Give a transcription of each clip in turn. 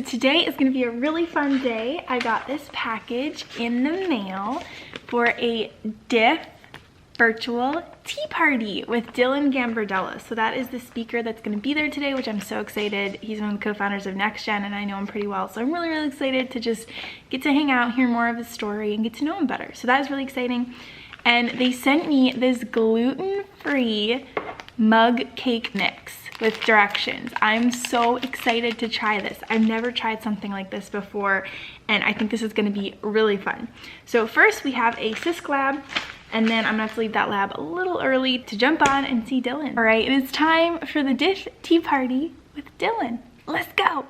today is going to be a really fun day. I got this package in the mail for a DIF virtual tea party with Dylan Gambardella. So that is the speaker that's going to be there today, which I'm so excited. He's one of the co-founders of NextGen and I know him pretty well. So I'm really excited to just get to hang out, hear more of his story, and get to know him better. So that is really exciting. And they sent me this gluten-free mug cake mix with directions. I'm so excited to try this. I've never tried something like this before, and I think this is gonna be really fun. So first we have a Cisc lab, and then I'm gonna have to leave that lab a little early to jump on and see Dylan. All right, it is time for the DIF tea party with Dylan. Let's go.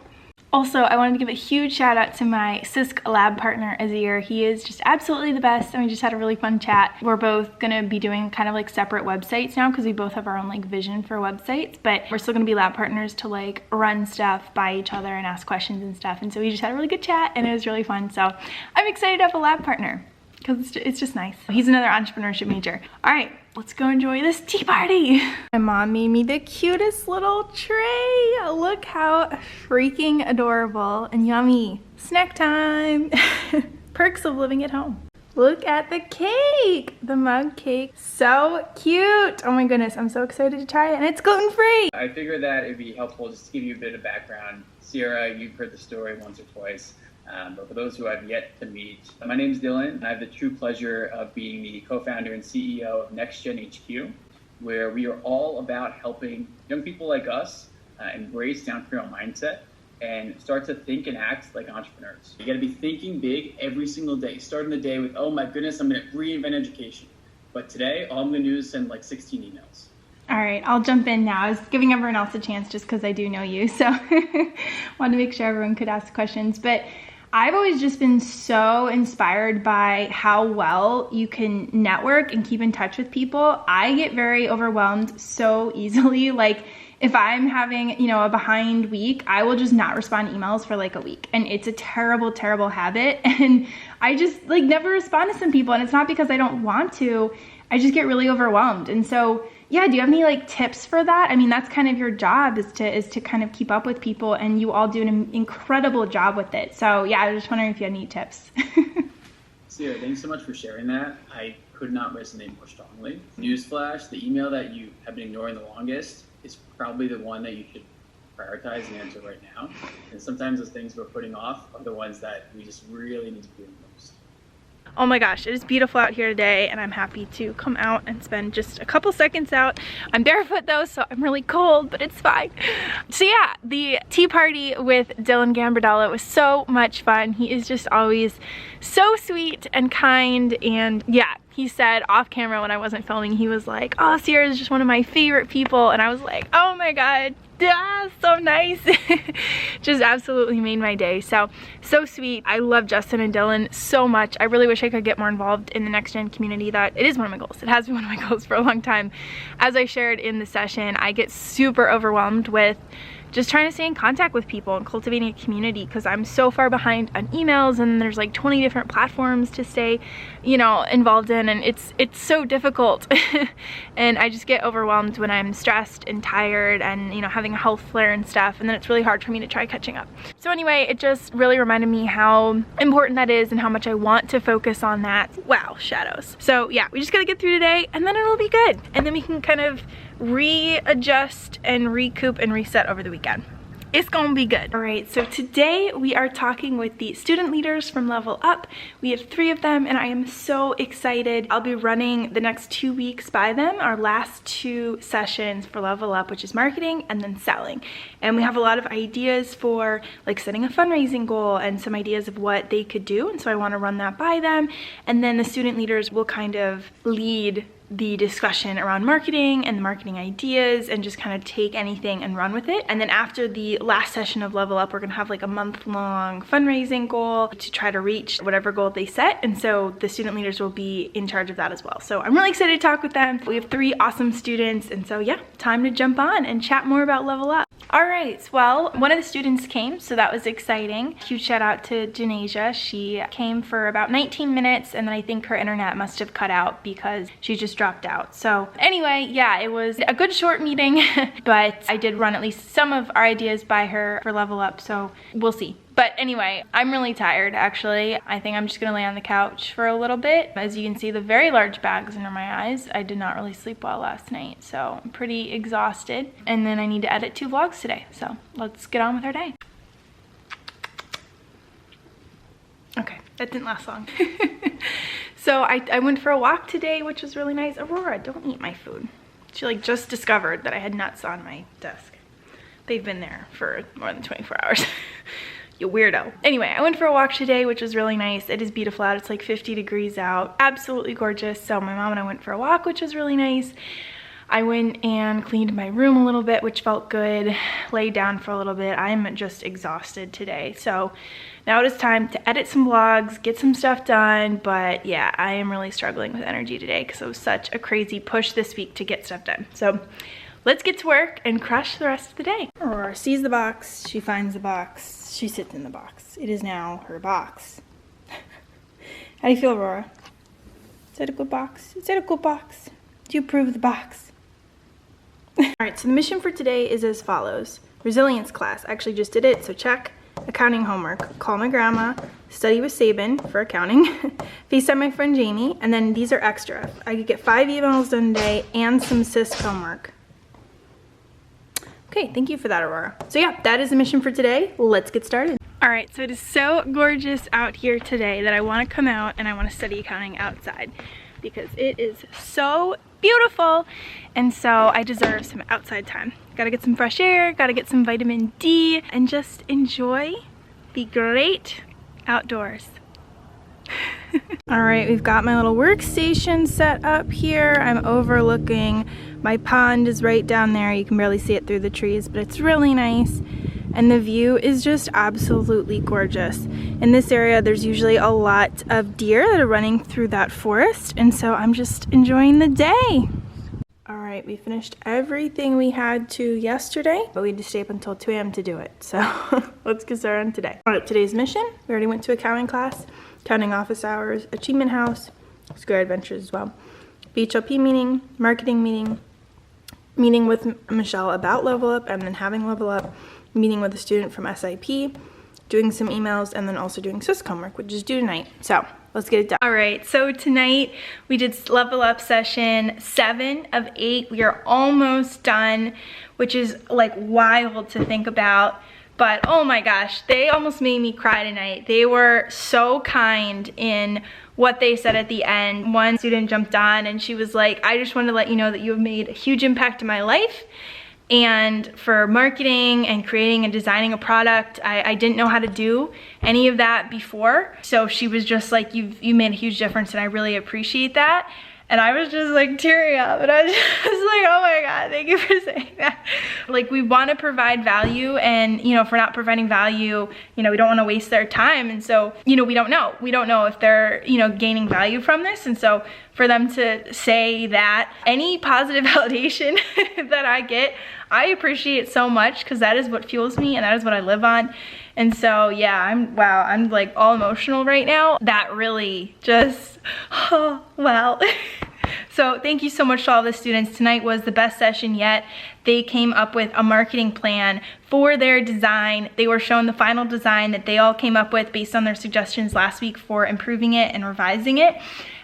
Also, I wanted to give a huge shout out to my Cisc lab partner, Azir. He is just absolutely the best, and we just had a really fun chat. We're both gonna be doing kind of like separate websites now because we both have our own like vision for websites, but we're still gonna be lab partners to like run stuff by each other and ask questions and stuff. And so we just had a really good chat and it was really fun. So I'm excited to have a lab partner because it's just nice. He's another entrepreneurship major. All right, let's go enjoy this tea party. My mom made me the cutest little tray. Look how freaking adorable and yummy. Snack time. Perks of living at home. Look at the cake, the mug cake. So cute. Oh my goodness, I'm so excited to try it, and it's gluten-free. I figured that it'd be helpful just to give you a bit of background. Sierra, you've heard the story once or twice. But for those who I've yet to meet, my name is Dylan, and I have the true pleasure of being the co-founder and CEO of NextGen HQ, where we are all about helping young people like us embrace the entrepreneurial mindset and start to think and act like entrepreneurs. You gotta be thinking big every single day, starting the day with, oh my goodness, I'm gonna reinvent education. But today, all I'm gonna do is send like 16 emails. All right, I'll jump in now. I was giving everyone else a chance just because I do know you, so wanted to make sure everyone could ask questions. But I've always just been so inspired by how well you can network and keep in touch with people. I get very overwhelmed so easily. Like if I'm having, you know, a behind week, I will just not respond to emails for like a week. And it's a terrible, terrible habit. And I just like never respond to some people. And it's not because I don't want to, I just get really overwhelmed. And so yeah, do you have any like tips for that? I mean, that's kind of your job is to kind of keep up with people, and you all do an incredible job with it. So yeah, I was just wondering if you had any tips. Sierra, thanks so much for sharing that. I could not resonate more strongly. Newsflash, the email that you have been ignoring the longest is probably the one that you should prioritize and answer right now. And sometimes those things we're putting off are the ones that we just really need to do the most. Oh my gosh, it is beautiful out here today, and I'm happy to come out and spend just a couple seconds out. I'm barefoot though, so I'm really cold, but it's fine. So yeah, the tea party with Dylan Gambardella was so much fun. He is just always so sweet and kind, and yeah, he said off camera when I wasn't filming, he was like, oh, Sierra is just one of my favorite people, and I was like, oh my god, yeah, so nice. Just absolutely made my day. So sweet. I love Justin and Dylan so much. I really wish I could get more involved in the NextGen community. That it is one of my goals. It has been one of my goals for a long time. As I shared in the session, I get super overwhelmed with just trying to stay in contact with people and cultivating a community because I'm so far behind on emails, and there's like 20 different platforms to stay, you know, involved in, and it's so difficult. And I just get overwhelmed when I'm stressed and tired and, you know, having a health flare and stuff, and then it's really hard for me to try catching up. So anyway, it just really reminded me how important that is and how much I want to focus on that. Wow, shadows. So yeah, we just gotta get through today and then it'll be good. And then we can kind of readjust and recoup and reset over the weekend. It's gonna be good. All right, so today we are talking with the student leaders from Level Up. We have 3 of them, and I am so excited. I'll be running the next 2 weeks by them, our last 2 sessions for Level Up, which is marketing and then selling. And we have a lot of ideas for like setting a fundraising goal and some ideas of what they could do. And so I wanna run that by them. And then the student leaders will kind of lead the discussion around marketing and the marketing ideas and just kind of take anything and run with it. And then after the last session of Level Up, we're gonna have like a month-long fundraising goal to try to reach whatever goal they set. And so the student leaders will be in charge of that as well. So I'm really excited to talk with them. We have 3 awesome students. And so yeah, time to jump on and chat more about Level Up. All right, well, one of the students came, so that was exciting. Huge shout out to Janasia. She came for about 19 minutes, and then I think her internet must have cut out because she just dropped out. So anyway, yeah, it was a good short meeting, but I did run at least some of our ideas by her for Level Up, so we'll see. But anyway, I'm really tired, actually. I think I'm just gonna lay on the couch for a little bit. As you can see, the very large bags under my eyes. I did not really sleep well last night, so I'm pretty exhausted. And then I need to edit 2 vlogs today, so let's get on with our day. Okay, that didn't last long. So I went for a walk today, which was really nice. Aurora, don't eat my food. She like just discovered that I had nuts on my desk. They've been there for more than 24 hours. You weirdo. Anyway, I went for a walk today, which was really nice. It is beautiful out. It's like 50 degrees out. Absolutely gorgeous. So my mom and I went for a walk, which was really nice. I went and cleaned my room a little bit, which felt good. Laid down for a little bit. I'm just exhausted today. So now it is time to edit some vlogs, get some stuff done. But yeah, I am really struggling with energy today because it was such a crazy push this week to get stuff done. So let's get to work and crush the rest of the day. Aurora sees the box, she finds the box, she sits in the box. It is now her box. How do you feel, Aurora? Is that a good box? Is that a good box? Do you approve of the box? All right, so the mission for today is as follows. Resilience class, I actually just did it, so check. Accounting homework, call my grandma, study with Sabin for accounting, FaceTime my friend Jamie, and then these are extra. I could get 5 emails done today and some CISC homework. Okay, thank you for that, Aurora. So yeah, that is the mission for today. Let's get started. All right, so it is so gorgeous out here today that I want to come out and I want to study accounting outside because it is so beautiful, and so I deserve some outside time. Gotta get some fresh air, gotta get some vitamin D, and just enjoy the great outdoors. All right, we've got my little workstation set up here. I'm overlooking my pond is right down there. You can barely see it through the trees, but it's really nice. And the view is just absolutely gorgeous. In this area, there's usually a lot of deer that are running through that forest, and so I'm just enjoying the day. All right, we finished everything we had to yesterday, but we had to stay up until 2 a.m. to do it. So let's get started on today. All right, today's mission, we already went to accounting class, accounting office hours, achievement house, Square Adventures as well, BHLP meeting, marketing meeting, meeting with Michelle about Level Up, and then having Level Up, meeting with a student from SIP, doing some emails, and then also doing CISC homework, which is due tonight. So let's get it done. All right, so tonight we did Level Up session 7 of 8. We are almost done, which is like wild to think about. But oh my gosh, they almost made me cry tonight. They were so kind in what they said at the end. One student jumped on and she was like, I just wanted to let you know that you have made a huge impact in my life. And for marketing and creating and designing a product, I didn't know how to do any of that before. So she was just like, you made a huge difference and I really appreciate that. And I was just like tearing up, and I was just like, oh my God, thank you for saying that. Like, we want to provide value, and you know, if we're not providing value, you know, we don't want to waste their time. And so, you know, we don't know if they're, you know, gaining value from this. And so for them to say that, any positive validation that I get, I appreciate so much, because that is what fuels me and that is what I live on. And so yeah, I'm like all emotional right now. That really just, oh wow. So thank you so much to all the students. Tonight was the best session yet. They came up with a marketing plan for their design. They were shown the final design that they all came up with based on their suggestions last week for improving it and revising it.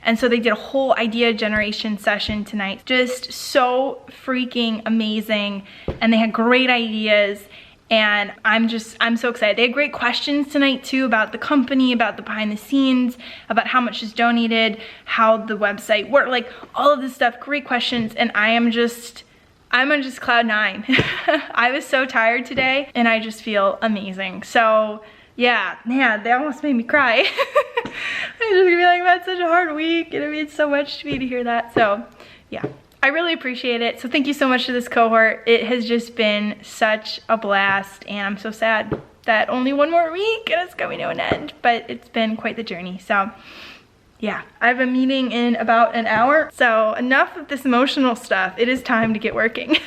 And so they did a whole idea generation session tonight. Just so freaking amazing. And they had great ideas. And I'm so excited. They had great questions tonight too about the company, about the behind the scenes, about how much is donated, how the website works, like all of this stuff, great questions. And I'm on just cloud 9. I was so tired today and I just feel amazing. So yeah, man, they almost made me cry. I was just gonna be like, that's such a hard week and it means so much to me to hear that. So yeah. I really appreciate it. So thank you so much to this cohort. It has just been such a blast, and I'm so sad that only one more week and it's coming to an end, but it's been quite the journey. So yeah, I have a meeting in about an hour. So enough of this emotional stuff. It is time to get working.